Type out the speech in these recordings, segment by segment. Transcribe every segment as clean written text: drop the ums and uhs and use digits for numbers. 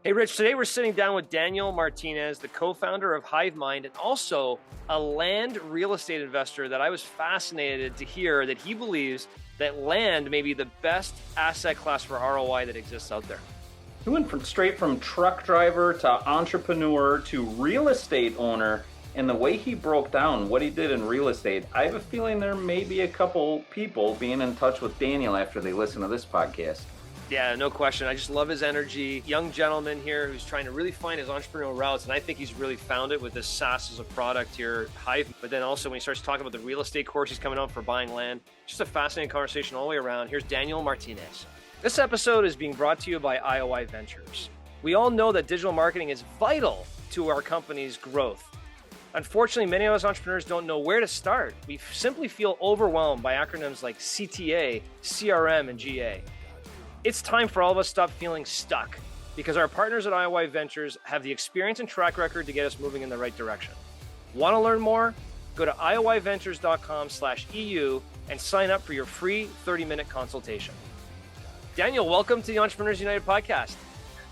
Hey, Rich, today we're sitting down with Daniel Martinez, the co-founder of Hivemind and also a land real estate investor that I was fascinated to hear that he believes that land may be the best asset class for ROI that exists out there. He went straight from truck driver to entrepreneur to real estate owner, and the way he broke down what he did in real estate, I have a feeling there may be a couple people being in touch with Daniel after they listen to this podcast. Yeah, no question. I just love his energy. Young gentleman here who's trying to really find his entrepreneurial routes, and I think he's really found it with this SaaS as a product here, Hive. But then also when he starts talking about the real estate course he's coming out for buying land, just a fascinating conversation all the way around. Here's Daniel Martinez. This episode is being brought to you by ROI Ventures. We all know that digital marketing is vital to our company's growth. Unfortunately, many of us entrepreneurs don't know where to start. We simply feel overwhelmed by acronyms like CTA, CRM, and GA. It's time for all of us to stop feeling stuck because our partners at ROI Ventures have the experience and track record to get us moving in the right direction. Want to learn more? Go to ioiventures.com/EU and sign up for your free 30-minute consultation. Daniel, welcome to the Entrepreneurs United podcast.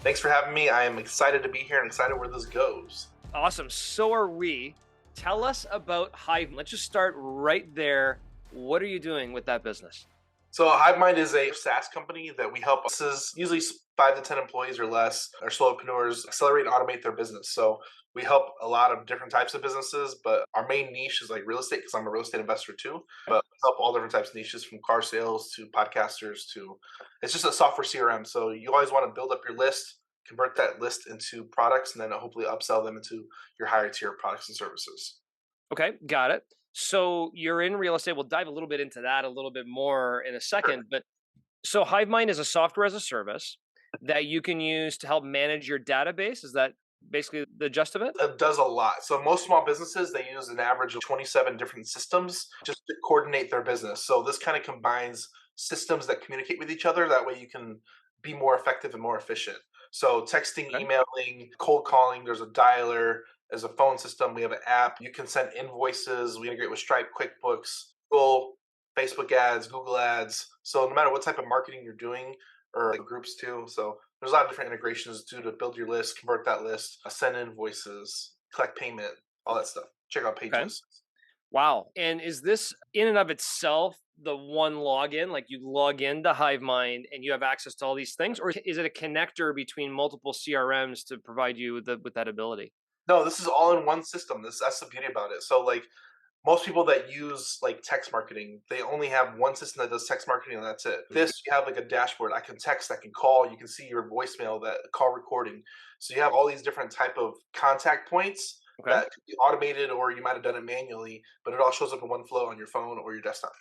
Thanks for having me. I am excited to be here and excited where this goes. Awesome. So are we. Tell us about Hive. Let's just start right there. What are you doing with that business? So Hivemind is a SaaS company that we help businesses, usually 5 to 10 employees or less, or solopreneurs, accelerate and automate their business. So we help a lot of different types of businesses, but our main niche is like real estate because I'm a real estate investor too. But we help all different types of niches from car sales to podcasters to, it's just a software CRM. So you always want to build up your list, convert that list into products, and then hopefully upsell them into your higher tier products and services. Okay, got it. So you're in real estate. We'll dive a little bit into that a little bit more in a second. But so Hivemind is a software as a service that you can use to help manage your database. Is that basically the gist of it? It does a lot. So most small businesses, they use an average of 27 different systems just to coordinate their business. So this kind of combines systems that communicate with each other. That way you can be more effective and more efficient. So texting, Okay. emailing, cold calling, there's a dialer, there's a phone system, we have an app. You can send invoices. We integrate with Stripe, QuickBooks, Google, Facebook ads, Google ads. So no matter what type of marketing you're doing, or like groups too. So there's a lot of different integrations to build your list, convert that list, send invoices, collect payment, all that stuff. Check out Okay. pages. Wow. And is this in and of itself the one login? Like you log into Hivemind and you have access to all these things? Or is it a connector between multiple CRMs to provide you with that ability? No, this is all in one system. That's the beauty about it. So like most people that use like text marketing, they only have one system that does text marketing and that's it. This you have like a dashboard. I can text, I can call, you can see your voicemail, that call recording. So you have all these different type of contact points Okay. that could be automated or you might have done it manually, but it all shows up in one flow on your phone or your desktop.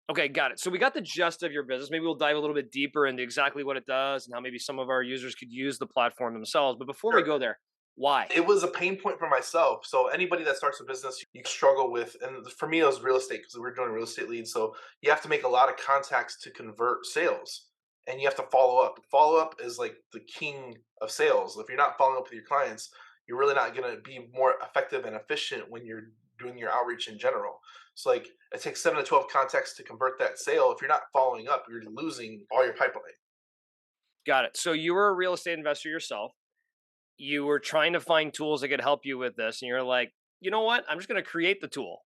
Okay, got it. So we got the gist of your business. Maybe we'll dive a little bit deeper into exactly what it does and how maybe some of our users could use the platform themselves. But before we Sure. go there, why? It was a pain point for myself. So anybody that starts a business, you struggle with, and for me, it was real estate because we were doing real estate leads. So you have to make a lot of contacts to convert sales, and you have to follow up. Follow up is like the king of sales. If you're not following up with your clients, you're really not going to be more effective and efficient when you're doing your outreach in general. So like it takes 7 to 12 contacts to convert that sale. If you're not following up, you're losing all your pipeline. Got it. So you were a real estate investor yourself. You were trying to find tools that could help you with this. And you're like, you know what? I'm just going to create the tool.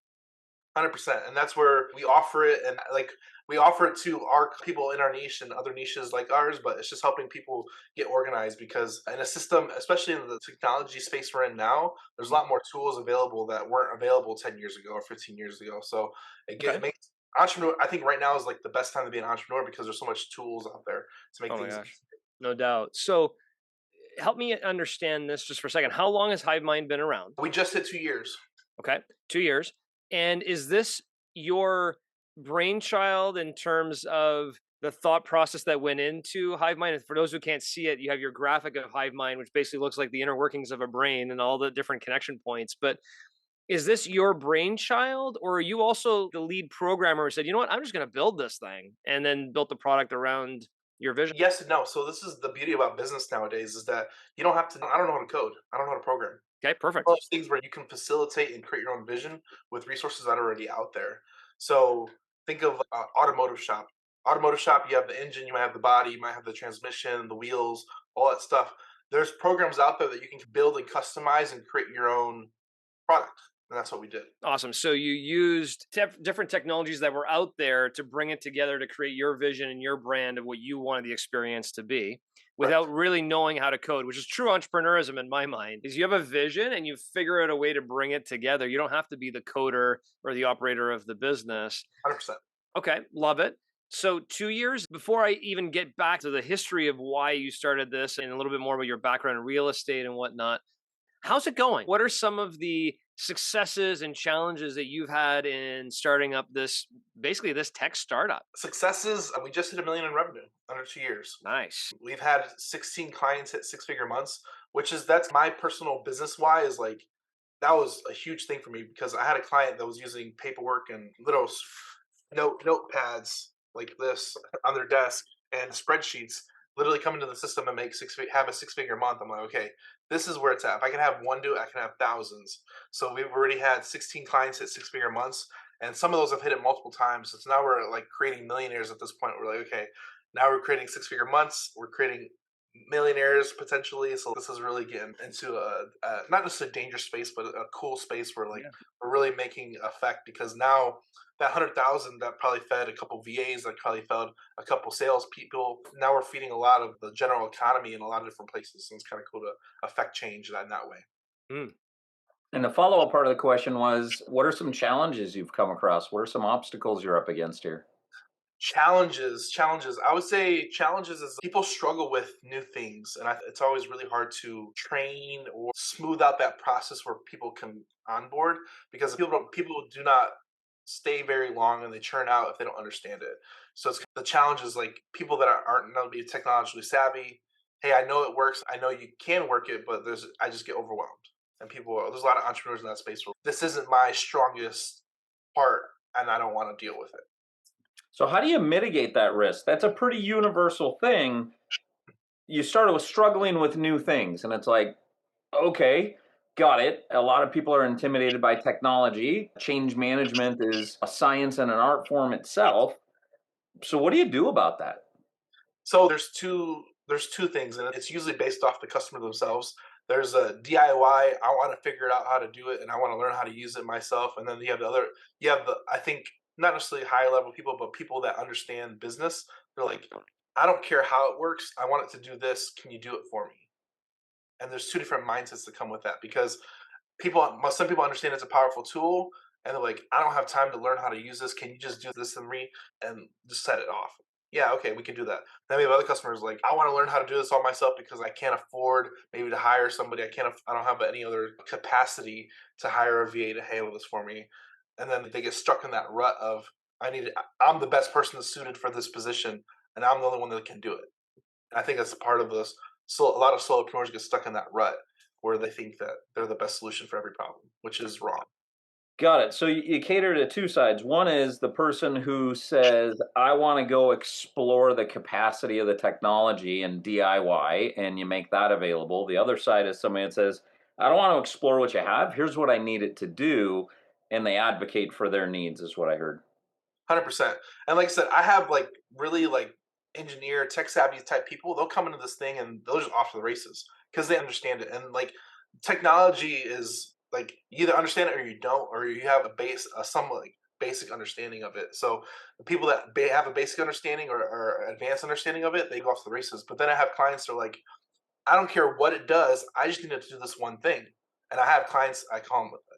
100%. And that's where we offer it. And like we offer it to our people in our niche and other niches like ours, but it's just helping people get organized because in a system, especially in the technology space we're in now, there's a lot more tools available that weren't available 10 years ago or 15 years ago. So Okay. makes entrepreneur, I think right now is like the best time to be an entrepreneur because there's so much tools out there to make Oh my things. gosh. No doubt. So help me understand this just for a second. How long has Hivemind been around? We just hit 2 years. Okay. 2 years. And is this your brainchild in terms of the thought process that went into Hivemind? And for those who can't see it, you have your graphic of Hivemind, which basically looks like the inner workings of a brain and all the different connection points. But is this your brainchild, or are you also the lead programmer who said, you know what, I'm just going to build this thing and then built the product around your vision? Yes and no. So this is the beauty about business nowadays is that you don't have to, I don't know how to code. I don't know how to program. Okay, perfect. One of those things where you can facilitate and create your own vision with resources that are already out there. So think of automotive shop. Automotive shop, you have the engine, you might have the body, you might have the transmission, the wheels, all that stuff. there's programs out there that you can build and customize and create your own product. And that's what we did. Awesome. So you used different technologies that were out there to bring it together to create your vision and your brand of what you wanted the experience to be without Correct. really knowing how to code, which is true entrepreneurism in my mind. Is you have a vision and you figure out a way to bring it together. You don't have to be the coder or the operator of the business. 100%. Okay, love it. So 2 years before I even get back to the history of why you started this and a little bit more about your background in real estate and whatnot, how's it going? What are some of the successes and challenges that you've had in starting up this, basically this tech startup? Successes, we just hit 1 million in revenue under 2 years. Nice. We've had 16 clients hit six-figure months, that's my personal business why is like, that was a huge thing for me because I had a client that was using paperwork and little notepads like this on their desk and spreadsheets literally come into the system and have a six-figure month. I'm like, okay, this is where it's at. If I can have one do it, I can have thousands. So we've already had 16 clients hit six-figure months, and some of those have hit it multiple times. So now we're like creating millionaires at this point. We're like, okay, now we're creating six-figure months. We're creating millionaires potentially. So this is really getting into a not just a dangerous space, but a cool space where like Yeah. we're really making effect because now that 100,000 that probably fed a couple VAs, that probably fed a couple salespeople. Now we're feeding a lot of the general economy in a lot of different places. So it's kind of cool to affect change in that way. Mm. And the follow-up part of the question was, what are some challenges you've come across? What are some obstacles you're up against here? Challenges. I would say challenges is people struggle with new things, and it's always really hard to train or smooth out that process where people can onboard because people do not stay very long and they churn out if they don't understand it. So it's the challenge is like people that aren't going to be technologically savvy. Hey, I know it works. I know you can work it, but I just get overwhelmed. And there's a lot of entrepreneurs in that space where this isn't my strongest part, and I don't want to deal with it. So how do you mitigate that risk? That's a pretty universal thing. You started with struggling with new things, and it's like, okay, got it. A lot of people are intimidated by technology. Change management is a science and an art form itself. So what do you do about that? So there's two things, and it's usually based off the customer themselves. There's a DIY. I want to figure it out how to do it, and I want to learn how to use it myself. And then you have the I think not necessarily higher level people, but people that understand business. They're like, I don't care how it works. I want it to do this. Can you do it for me? And there's two different mindsets that come with that because some people understand it's a powerful tool, and they're like, I don't have time to learn how to use this. Can you just do this for me and just set it off? Yeah, okay, we can do that. Then we have other customers like, I want to learn how to do this all myself because I can't afford maybe to hire somebody. I don't have any other capacity to hire a VA to handle this for me. And then they get stuck in that rut of I'm the best person that's suited for this position, and I'm the only one that can do it. And I think that's part of this. So a lot of solopreneurs get stuck in that rut where they think that they're the best solution for every problem, which is wrong. Got it. So you cater to two sides. One is the person who says, I want to go explore the capacity of the technology and DIY, and you make that available. The other side is somebody that says, I don't want to explore what you have. Here's what I need it to do. And they advocate for their needs, is what I heard. 100%. And like I said, I have like really like engineer, tech savvy type people. They'll come into this thing and they'll just off to the races because they understand it. And like technology is like you either understand it or you don't, or you have some like basic understanding of it. So the people that have a basic understanding or advanced understanding of it, they go off to the races. But then I have clients that are like, I don't care what it does. I just need it to do this one thing. And I have clients, I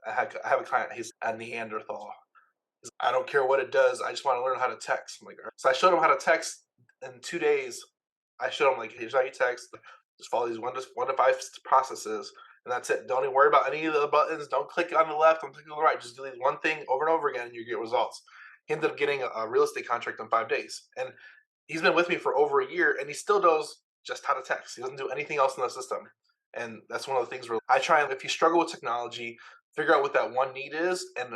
have a client, he's a Neanderthal. I don't care what it does. I just want to learn how to text. I'm like, all right. So I showed him how to text in 2 days. I showed him like, here's how you text. Just follow these one to five processes, and that's it. Don't even worry about any of the buttons. Don't click on the left. Don't click on the right. Just do these one thing over and over again, and you get results. He ended up getting a real estate contract in 5 days, and he's been with me for over a year, and he still knows just how to text. He doesn't do anything else in the system, and that's one of the things where I try and if you struggle with technology, figure out what that one need is, and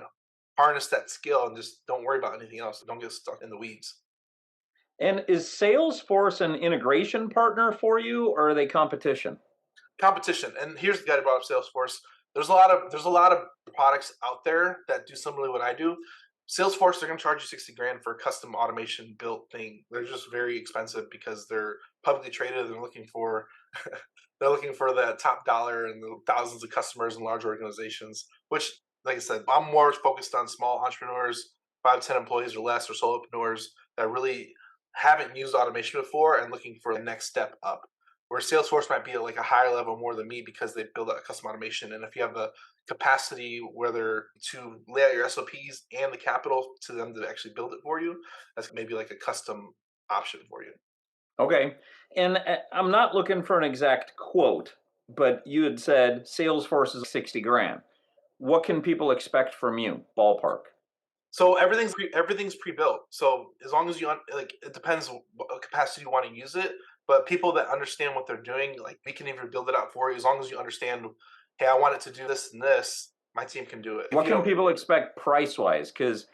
harness that skill and just don't worry about anything else. Don't get stuck in the weeds. And is Salesforce an integration partner for you, or are they competition? Competition. And here's the guy that brought up Salesforce. There's a lot of products out there that do similarly what I do. Salesforce, they're going to charge you 60 grand for a custom automation built thing. They're just very expensive because they're publicly traded. They're looking for they're looking for that top dollar and the thousands of customers in large organizations. Which, like I said, I'm more focused on small entrepreneurs, 5 to 10 employees or less, or solopreneurs that really haven't used automation before and looking for the next step up. Where Salesforce might be at like a higher level more than me because they build out custom automation. And if you have the capacity, whether to lay out your SOPs and the capital to them to actually build it for you, that's maybe like a custom option for you. Okay. And I'm not looking for an exact quote, but you had said Salesforce is 60 grand. What can people expect from you? Ballpark. So everything's pre-built. So as long as you like, it depends what capacity you want to use it. But people that understand what they're doing, like we can even build it out for you. As long as you understand, hey, I want it to do this and this, my team can do it. What can people expect price-wise? Because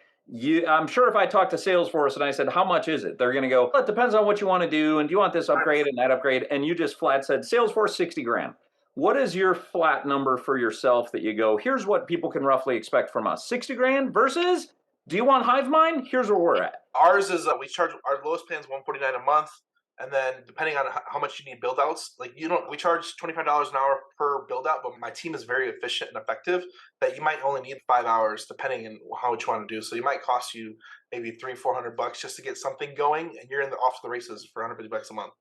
I'm sure if I talk to Salesforce and I said, how much is it? They're going to go, well, it depends on what you want to do. And do you want this upgrade and that upgrade? And you just flat said, Salesforce, 60 grand. What is your flat number for yourself that you go, here's what people can roughly expect from us? 60 grand versus, do you want Hivemind? Here's where we're at. Ours is we charge our lowest plan is $149 a month. And then depending on how much you need build outs, like we charge $25 an hour per build out, but my team is very efficient and effective that you might only need 5 hours depending on how much you want to do. So it might cost you maybe $300-400 just to get something going, and you're off to the races for $150 a month.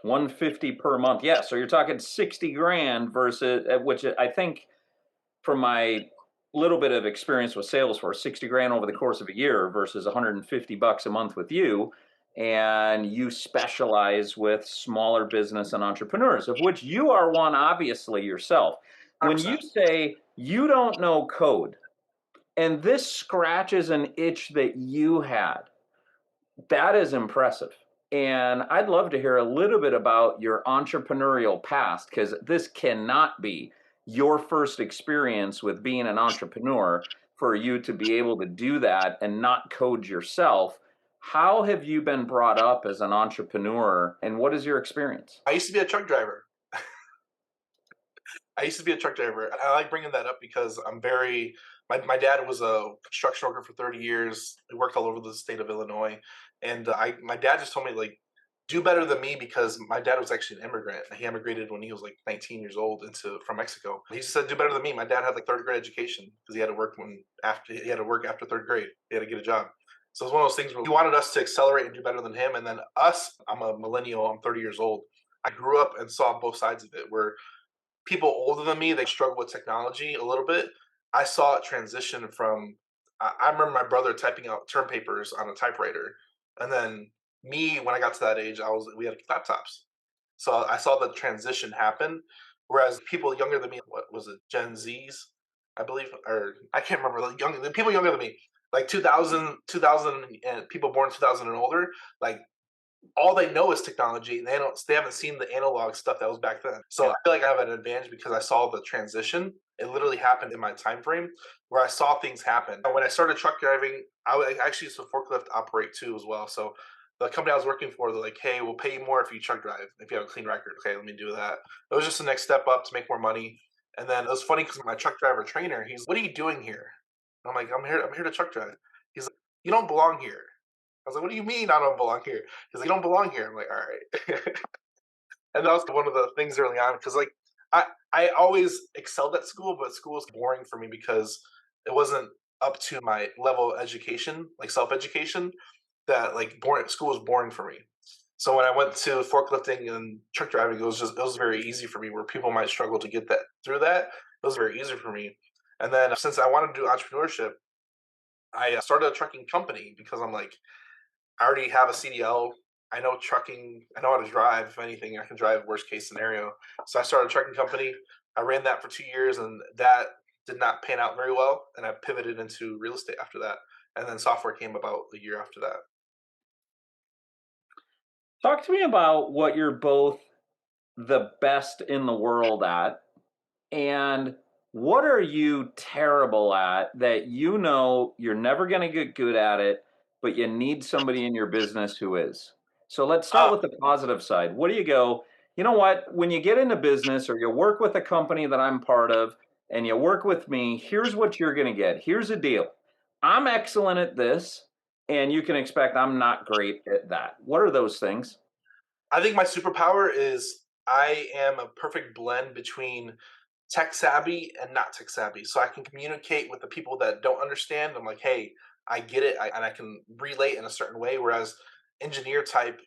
150 per month. Yeah. So you're talking 60 grand versus, which I think from my little bit of experience with Salesforce, 60 grand over the course of a year versus $150 a month with you. And you specialize with smaller business and entrepreneurs, of which you are one, obviously, yourself. When 100%. you say you don't know code, and this scratches an itch that you had, that is impressive. And I'd love to hear a little bit about your entrepreneurial past, because this cannot be your first experience with being an entrepreneur for you to be able to do that and not code yourself. How have you been brought up as an entrepreneur, and what is your experience? I used to be a truck driver. I like bringing that up because my dad was a construction worker for 30 years. He worked all over the state of Illinois. And my dad just told me, like, do better than me, because my dad was actually an immigrant. He immigrated when he was like 19 years old from Mexico. He said, do better than me. My dad had like third grade education because he had to work after third grade. He had to get a job. So it was one of those things where he wanted us to accelerate and do better than him. And then I'm a millennial, I'm 30 years old. I grew up and saw both sides of it, where people older than me, they struggle with technology a little bit. I saw it transition from, I remember my brother typing out term papers on a typewriter. And then me, when I got to that age, we had laptops. So I saw the transition happen. Whereas people younger than me, what was it, Gen Zs, I believe, or I can't remember, the people younger than me, like 2000 and people born 2000 and older, like all they know is technology. They haven't seen the analog stuff that was back then. So I feel like I have an advantage because I saw the transition. It literally happened in my time frame where I saw things happen. And when I started truck driving, I actually used to forklift operate too as well. So the company I was working for, they're like, hey, we'll pay you more if you truck drive, if you have a clean record. Okay, let me do that. It was just the next step up to make more money. And then it was funny because my truck driver trainer, he's, what are you doing here? I'm like, I'm here to truck drive. He's like, you don't belong here. I was like, what do you mean I don't belong here? He's like, you don't belong here. I'm like, all right. And that was one of the things early on, because like I always excelled at school, but school was boring for me because it wasn't up to my level of education, like self-education, that like school was boring for me. So when I went to forklifting and truck driving, it was very easy for me, where people might struggle to get that through that. It was very easy for me. And then since I wanted to do entrepreneurship, I started a trucking company because I'm like, I already have a CDL. I know trucking. I know how to drive. If anything, I can drive worst case scenario. So I started a trucking company. I ran that for 2 years, and that did not pan out very well. And I pivoted into real estate after that. And then software came about a year after that. Talk to me about what you're both the best in the world at, and what are you terrible at that you know you're never going to get good at it, but you need somebody in your business who is. So let's start with the positive side. What do you go, you know what, when you get into business or you work with a company that I'm part of and you work with me, here's what you're going to get. Here's a deal. I'm excellent at this, and you can expect I'm not great at that. What are those things? I think my superpower is I am a perfect blend between tech savvy and not tech savvy. So I can communicate with the people that don't understand. I'm like, hey, I get it, and I can relate in a certain way. Whereas engineer type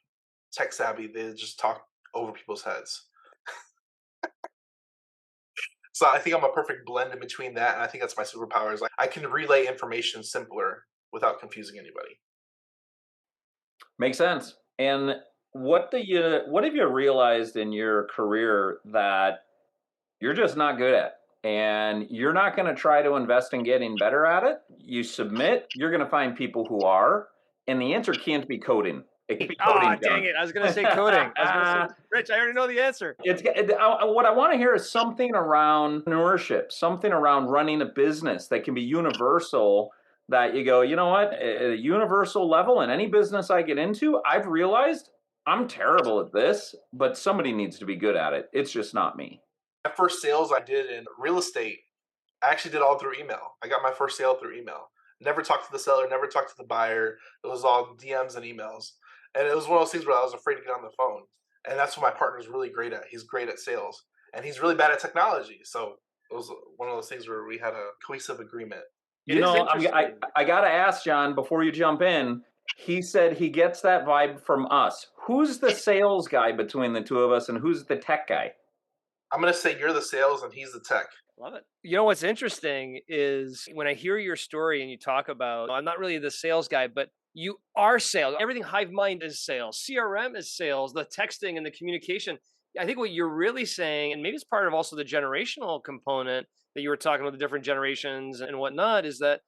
tech savvy, they just talk over people's heads. So I think I'm a perfect blend in between that, and I think that's my superpower. Is like I can relay information simpler without confusing anybody. Makes sense. And what have you realized in your career that you're just not good at? And you're not going to try to invest in getting better at it. You submit, you're going to find people who are, and the answer can't be coding. It can be Ah, coding, dang John. it. I was going to say coding. I was going to say, Rich, I already know the answer. What I want to hear is something around entrepreneurship, something around running a business that can be universal. That you go, you know what, at a universal level in any business I get into, I've realized I'm terrible at this, but somebody needs to be good at it. It's just not me. My first sales I did in real estate, I actually did all through email. I got my first sale through email. Never talked to the seller, never talked to the buyer. It was all DMs and emails. And it was one of those things where I was afraid to get on the phone. And that's what my partner's really great at. He's great at sales and he's really bad at technology. So it was one of those things where we had a cohesive agreement. It You is know, interesting. I got to ask John before you jump in. He said he gets that vibe from us. Who's the sales guy between the two of us, and who's the tech guy? I'm going to say you're the sales and he's the tech. Love it. You know what's interesting is when I hear your story and you talk about, I'm not really the sales guy, but you are sales. Everything Hivemind is sales. CRM is sales, the texting and the communication. I think what you're really saying, and maybe it's part of also the generational component that you were talking about the different generations and whatnot, is that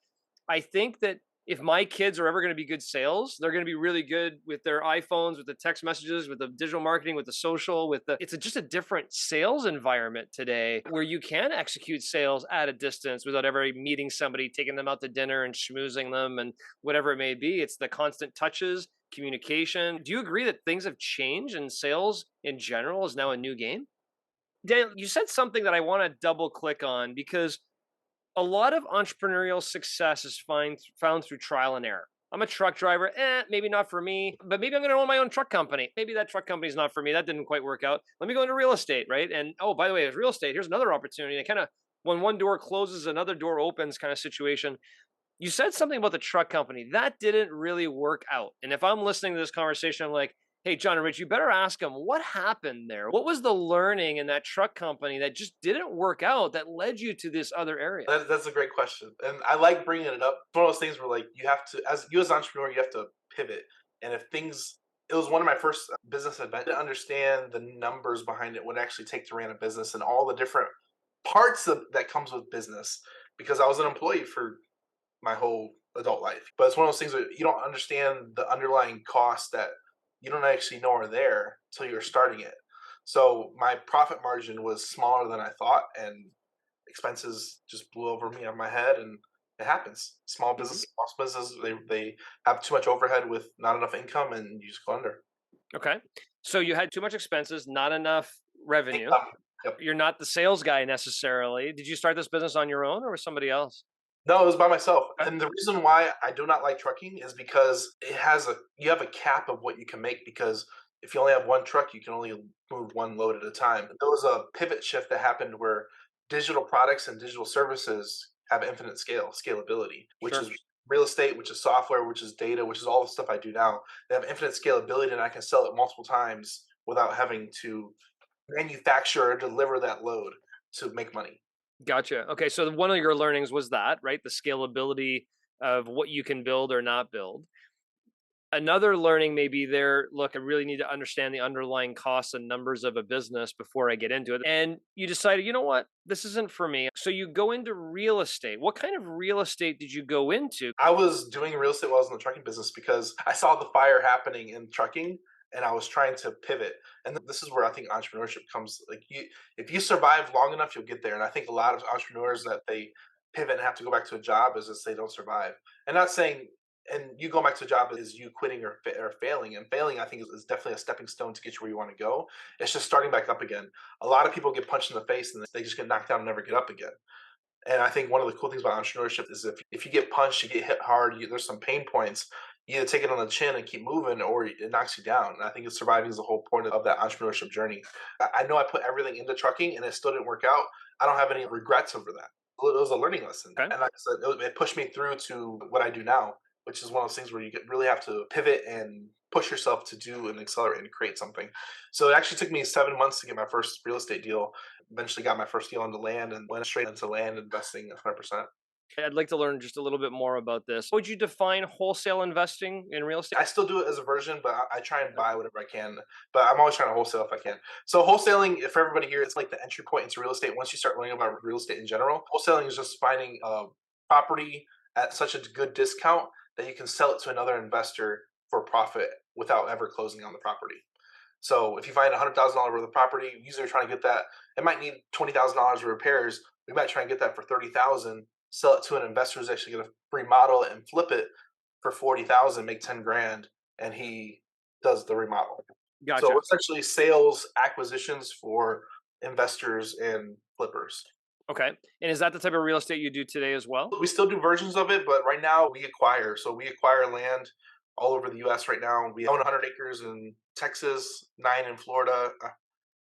I think that if my kids are ever going to be good sales, they're going to be really good with their iPhones, with the text messages, with the digital marketing, with the social, with the just a different sales environment today where you can execute sales at a distance without ever meeting somebody, taking them out to dinner and schmoozing them and whatever it may be. It's the constant touches, communication. Do you agree that things have changed and sales in general is now a new game? Dan, you said something that I want to double click on because a lot of entrepreneurial success is found through trial and error. I'm a truck driver. Maybe not for me, but maybe I'm going to own my own truck company. Maybe that truck company is not for me. That didn't quite work out. Let me go into real estate, right? And oh, by the way, there's real estate. Here's another opportunity. And kind of when one door closes, another door opens kind of situation. You said something about the truck company that didn't really work out. And if I'm listening to this conversation, I'm like, hey, John and Rich, you better ask them what happened there. What was the learning in that truck company that just didn't work out that led you to this other area? That's a great question. And I like bringing it up. It's one of those things where like you have to, as you as an entrepreneur, you have to pivot. And if things, it was one of my first business events to understand the numbers behind it, what it actually take to run a business and all the different parts that comes with business because I was an employee for my whole adult life. But it's one of those things that you don't understand the underlying costs that you don't actually know are there until you're starting it. So my profit margin was smaller than I thought, and expenses just blew over me on my head. And it happens. Mhm. Small businesses, they have too much overhead with not enough income, and you just go under. Okay. So you had too much expenses, not enough revenue. Income. Yep. You're not the sales guy necessarily. Did you start this business on your own or with somebody else? No, it was by myself. Okay. And the reason why I do not like trucking is because you have a cap of what you can make because if you only have one truck, you can only move one load at a time. There was a pivot shift that happened where digital products and digital services have infinite scalability, which Sure. is real estate, which is software, which is data, which is all the stuff I do now. They have infinite scalability and I can sell it multiple times without having to manufacture or deliver that load to make money. Gotcha. Okay. So one of your learnings was that, right? The scalability of what you can build or not build. Another learning may be there. Look, I really need to understand the underlying costs and numbers of a business before I get into it. And you decided, you know what, this isn't for me. So you go into real estate. What kind of real estate did you go into? I was doing real estate while I was in the trucking business because I saw the fire happening in trucking and I was trying to pivot. And this is where I think entrepreneurship comes like if you survive long enough, you'll get there. And I think a lot of entrepreneurs that they pivot and have to go back to a job is just they don't survive. And not saying and you going back to a job is you quitting or failing. And failing, I think, is definitely a stepping stone to get you where you want to go. It's just starting back up again. A lot of people get punched in the face and they just get knocked down and never get up again. And I think one of the cool things about entrepreneurship is if you get punched, you get hit hard, there's some pain points. You either take it on the chin and keep moving, or it knocks you down. And I think surviving is the whole point of that entrepreneurship journey. I know I put everything into trucking, and it still didn't work out. I don't have any regrets over that. It was a learning lesson, Okay. and like I said, it pushed me through to what I do now, which is one of those things where really have to pivot and push yourself to do and accelerate and create something. So it actually took me 7 months to get my first real estate deal. Eventually got my first deal on the land and went straight into land investing 100%. I'd like to learn just a little bit more about this. Would you define wholesale investing in real estate? I still do it as a version, but I try and buy whatever I can. But I'm always trying to wholesale if I can. So wholesaling, for everybody here, it's like the entry point into real estate. Once you start learning about real estate in general, wholesaling is just finding a property at such a good discount that you can sell it to another investor for profit without ever closing on the property. So if you find $100,000 worth of property, usually we're trying to get that. It might need $20,000 of repairs. We might try and get that for 30,000. Sell it to an investor who's actually going to remodel it and flip it for 40,000, make 10 grand, and he does the remodel. Gotcha. So it's actually sales acquisitions for investors and flippers. Okay. And is that the type of real estate you do today as well? We still do versions of it, but right now we acquire. So we acquire land all over the U.S. right now. We own 100 acres in Texas, 9 in Florida,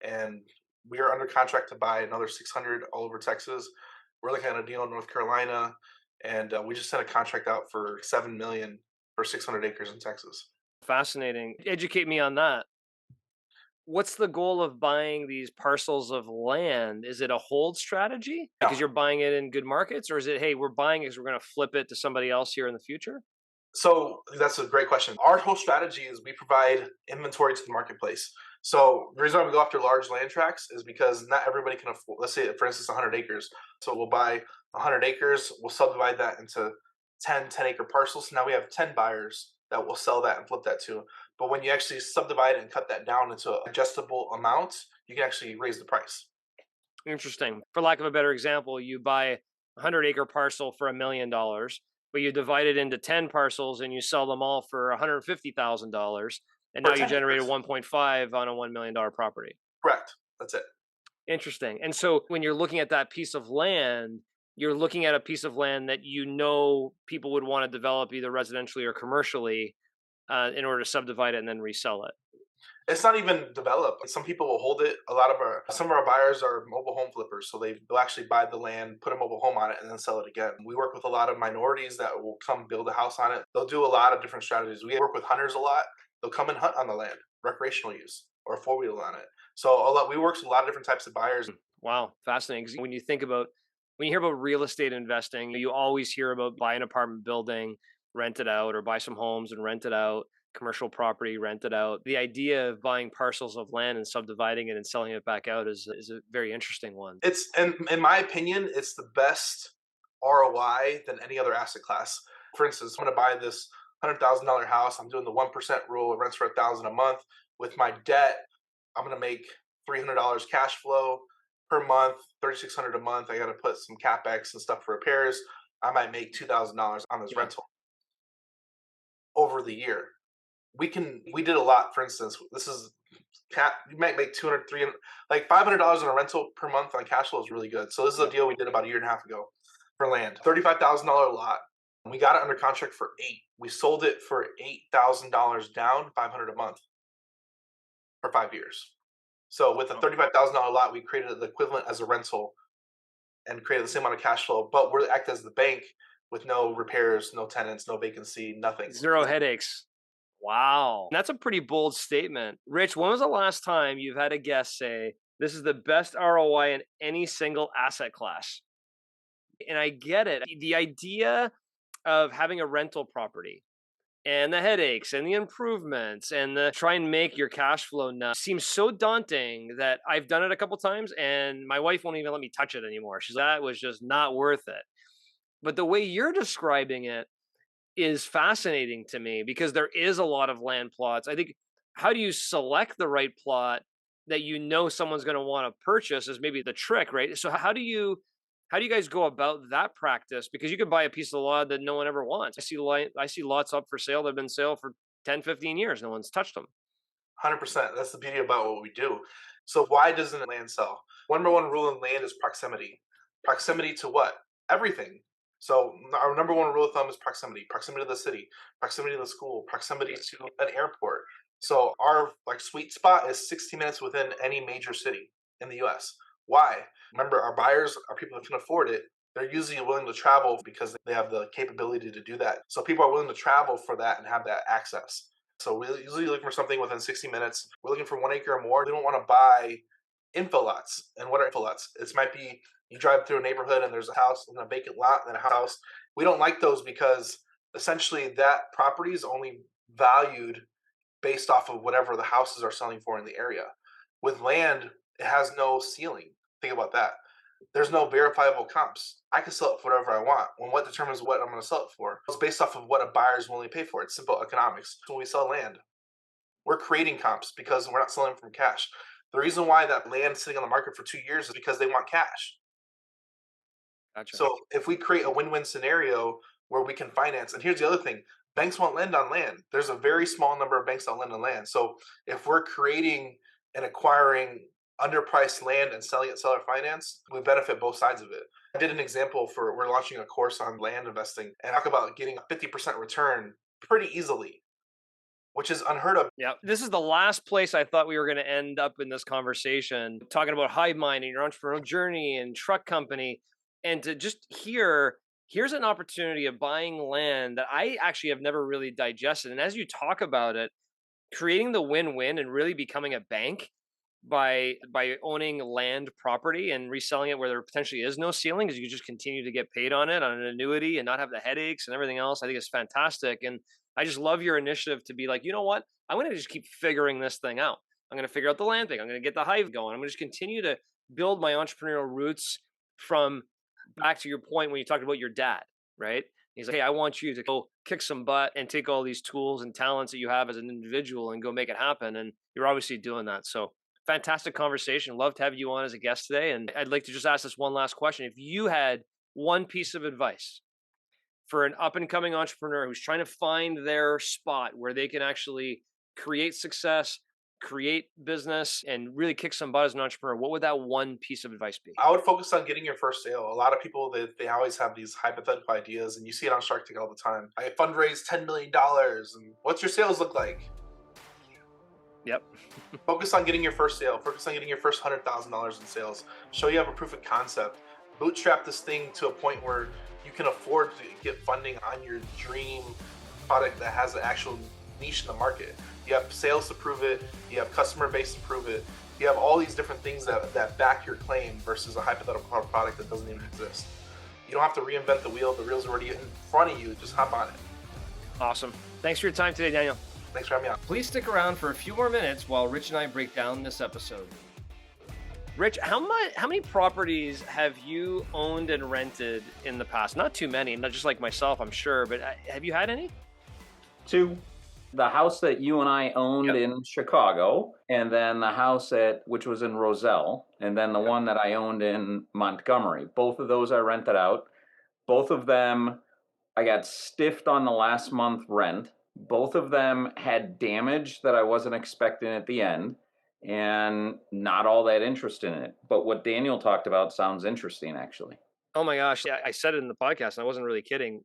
and we are under contract to buy another 600 all over Texas. We're looking at a deal in North Carolina, and we just sent a contract out for $7 million for 600 acres in Texas. Fascinating. Educate me on that. What's the goal of buying these parcels of land? Is it a hold strategy No. because you're buying it in good markets, or is it, hey, we're buying it because we're going to flip it to somebody else here in the future? So that's a great question. Our whole strategy is we provide inventory to the marketplace. So the reason why we go after large land tracts is because not everybody can afford, let's say, for instance, 100 acres. So we'll buy 100 acres, we'll subdivide that into 10-acre parcels. Now we have 10 buyers that will sell that and flip that to. But when you actually subdivide and cut that down into adjustable amounts, you can actually raise the price. Interesting. For lack of a better example, you buy a 100-acre parcel for $1 million, but you divide it into 10 parcels and you sell them all for $150,000. And now you generated 1.5 on a $1 million property. Correct. That's it. Interesting. And so when you're looking at that piece of land, you're looking at a piece of land that you know people would want to develop either residentially or commercially in order to subdivide it and then resell it. It's not even developed. Some people will hold it. Some of our buyers are mobile home flippers, so they'll actually buy the land, put a mobile home on it, and then sell it again. We work with a lot of minorities that will come build a house on it. They'll do a lot of different strategies. We work with hunters a lot. They'll come and hunt on the land, recreational use, or a four-wheel on it. So we work with a lot of different types of buyers. Wow, fascinating. 'Cause when you hear about real estate investing, you always hear about buy an apartment building, rent it out, or buy some homes and rent it out, commercial property, rent it out. The idea of buying parcels of land and subdividing it and selling it back out is a very interesting one. It's, and in my opinion, it's the best ROI than any other asset class. For instance, I'm going to buy this $100,000 house. I'm doing the 1% rule. It rents for $1,000 a month. With my debt, I'm going to make $300 cash flow per month, $3,600 a month. I got to put some capex and stuff for repairs. I might make $2,000 on this rental over the year. We did a lot. For instance, you might make 200, 300, like $500 on a rental per month on cash flow is really good. So this is a deal we did about a year and a half ago for land, $35,000 lot. We got it under contract for $8,000. We sold it for $8,000 down, $500 a month for 5 years. So with a $35,000 lot, we created the equivalent as a rental and created the same amount of cash flow, but we're act as the bank with no repairs, no tenants, no vacancy, nothing. Zero headaches. Wow. That's a pretty bold statement. Rich, when was the last time you've had a guest say, this is the best ROI in any single asset class? And I get it. The idea of having a rental property and the headaches and the improvements and the try and make your cash flow now seems so daunting that I've done it a couple times and my wife won't even let me touch it anymore. She's like, that was just not worth it. But the way you're describing it is fascinating to me because there is a lot of land plots. I think, how do you select the right plot that you know someone's going to want to purchase is maybe the trick, right? So how do you guys go about that practice? Because you could buy a piece of land that no one ever wants. I see lots up for sale that have been sale for 10, 15 years. No one's touched them. 100%. That's the beauty about what we do. So why doesn't land sell? Number one rule in land is proximity. Proximity to what? everything. So our number one rule of thumb is proximity to the city, proximity to the school, proximity to an airport. So our like sweet spot is 60 minutes within any major city in the US. Why? Remember, our buyers are people that can afford it. They're usually willing to travel because they have the capability to do that. So people are willing to travel for that and have that access. So we're usually looking for something within 60 minutes. We're looking for 1 acre or more. We don't want to buy info lots. And what are info lots? It might be you drive through a neighborhood and there's a house and a vacant lot and a house. We don't like those because essentially that property is only valued based off of whatever the houses are selling for in the area. With land, it has no ceiling. Think about that. There's no verifiable comps. I can sell it for whatever I want. When what determines what I'm going to sell it for? It's based off of what a buyer is willing to pay for. It's simple economics. When we sell land, we're creating comps because we're not selling from cash. The reason why that land is sitting on the market for 2 years is because they want cash. Gotcha. So if we create a win-win scenario where we can finance, and here's the other thing, banks won't lend on land. There's a very small number of banks that lend on land. So if we're creating and acquiring underpriced land and selling it seller finance, we benefit both sides of it. I did an example for we're launching a course on land investing and talk about getting a 50% return pretty easily, which is unheard of. Yeah, this is the last place I thought we were going to end up in this conversation, talking about Hivemind and your entrepreneurial journey and truck company. And to just here's an opportunity of buying land that I actually have never really digested. And as you talk about it, creating the win-win and really becoming a bank by owning land property and reselling it where there potentially is no ceiling because you just continue to get paid on it on an annuity and not have the headaches and everything else. I think it's fantastic. And I just love your initiative to be like, you know what? I'm going to just keep figuring this thing out. I'm going to figure out the land thing. I'm going to get the hive going. I'm going to just continue to build my entrepreneurial roots from back to your point when you talked about your dad, right? He's like, hey, I want you to go kick some butt and take all these tools and talents that you have as an individual and go make it happen. And you're obviously doing that. So fantastic conversation. Love to have you on as a guest today. And I'd like to just ask this one last question. If you had one piece of advice for an up and coming entrepreneur who's trying to find their spot where they can actually create success, create business, and really kick some butt as an entrepreneur, what would that one piece of advice be? I would focus on getting your first sale. A lot of people they always have these hypothetical ideas, and you see it on Shark Tank all the time. I fundraised $10 million, and what's your sales look like? Yep. Focus on getting your first sale. Focus on getting your first $100,000 in sales. Show you have a proof of concept. Bootstrap this thing to a point where you can afford to get funding on your dream product that has an actual niche in the market. You have sales to prove it. You have customer base to prove it. You have all these different things that back your claim versus a hypothetical product that doesn't even exist. You don't have to reinvent the wheel. The wheel's already in front of you. Just hop on it. Awesome. Thanks for your time today, Daniel. Thanks for having me on. Please stick around for a few more minutes while Rich and I break down this episode. Rich, how many properties have you owned and rented in the past? Not too many, not just like myself, I'm sure, but have you had any? 2. The house that you and I owned in Chicago, and then the house which was in Roselle, and then the one that I owned in Montgomery. Both of those I rented out. Both of them, I got stiffed on the last month rent. Both of them had damage that I wasn't expecting at the end, and not all that interest in it. But what Daniel talked about sounds interesting, actually. Oh my gosh. Yeah, I said it in the podcast, and I wasn't really kidding.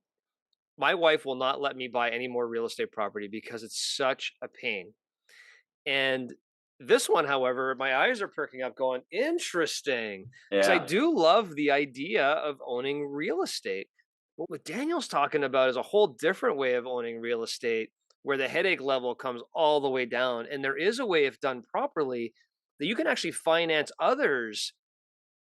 My wife will not let me buy any more real estate property because it's such a pain. And this one, however, my eyes are perking up going, interesting. Because I do love the idea of owning real estate. But what Daniel's talking about is a whole different way of owning real estate where the headache level comes all the way down. And there is a way, if done properly, that you can actually finance others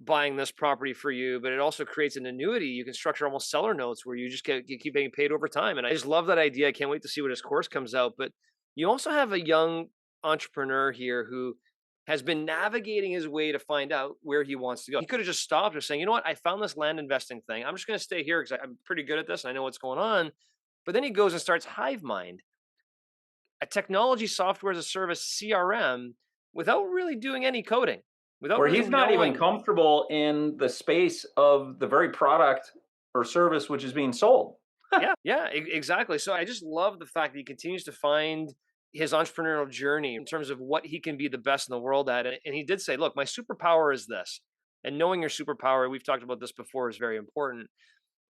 buying this property for you, but it also creates an annuity. You can structure almost seller notes where you just you keep getting paid over time. And I just love that idea. I can't wait to see what his course comes out. But you also have a young entrepreneur here who has been navigating his way to find out where he wants to go. He could have just stopped or saying, you know what, I found this land investing thing. I'm just going to stay here because I'm pretty good at this and I know what's going on. But then he goes and starts Hivemind, a technology software as a service CRM, without really doing any coding. Where he's not even comfortable in the space of the very product or service which is being sold. Yeah, exactly. So I just love the fact that he continues to find his entrepreneurial journey in terms of what he can be the best in the world at. And he did say, look, my superpower is this. And knowing your superpower, we've talked about this before, is very important.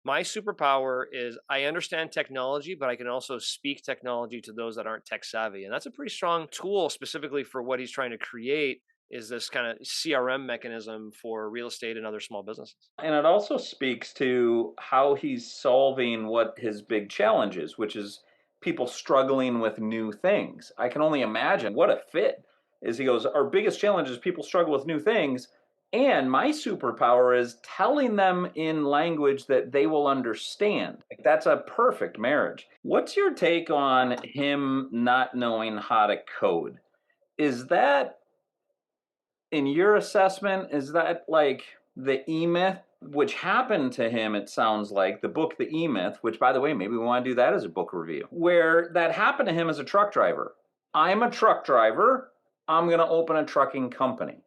My superpower is I understand technology, but I can also speak technology to those that aren't tech savvy. And that's a pretty strong tool specifically for what he's trying to create, is this kind of CRM mechanism for real estate and other small businesses. And it also speaks to how he's solving what his big challenge is, which is people struggling with new things. I can only imagine what a fit is. He goes, our biggest challenge is people struggle with new things. And my superpower is telling them in language that they will understand. Like, that's a perfect marriage. What's your take on him not knowing how to code? Is that, in your assessment, is that like the E-Myth, which happened to him, it sounds like, the book, The E-Myth, which, by the way, maybe we want to do that as a book review, where that happened to him as a truck driver. I'm a truck driver. I'm going to open a trucking company.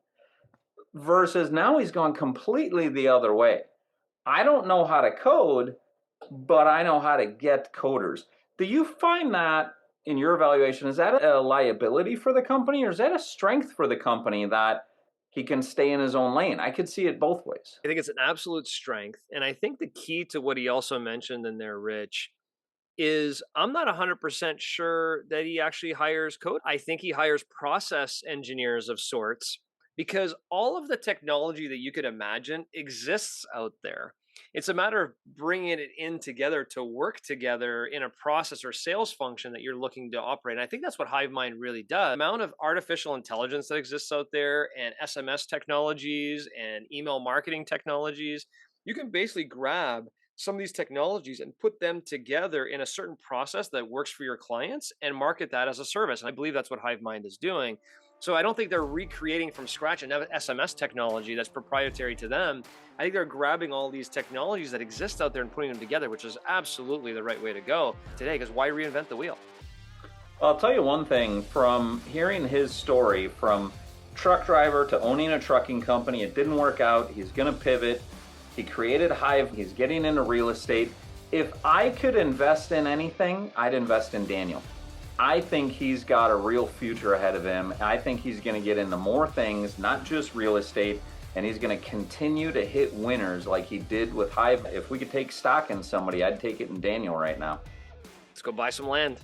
Versus now he's gone completely the other way. I don't know how to code, but I know how to get coders. Do you find that in your evaluation, is that a liability for the company, or is that a strength for the company that he can stay in his own lane? I could see it both ways. I think it's an absolute strength. And I think the key to what he also mentioned in there, Rich, is I'm not 100% sure that he actually hires code. I think he hires process engineers of sorts, because all of the technology that you could imagine exists out there. It's a matter of bringing it in together to work together in a process or sales function that you're looking to operate. And I think that's what Hivemind really does. The amount of artificial intelligence that exists out there, and SMS technologies and email marketing technologies, you can basically grab some of these technologies and put them together in a certain process that works for your clients and market that as a service. And I believe that's what Hivemind is doing. So I don't think they're recreating from scratch an SMS technology that's proprietary to them. I think they're grabbing all these technologies that exist out there and putting them together, which is absolutely the right way to go today, because why reinvent the wheel? Well, I'll tell you one thing, from hearing his story, from truck driver to owning a trucking company, it didn't work out. He's going to pivot. He created Hive. He's getting into real estate. If I could invest in anything, I'd invest in Daniel. I think he's got a real future ahead of him. I think he's going to get into more things, not just real estate, and he's going to continue to hit winners like he did with Hive. If we could take stock in somebody, I'd take it in Daniel right now. Let's go buy some land.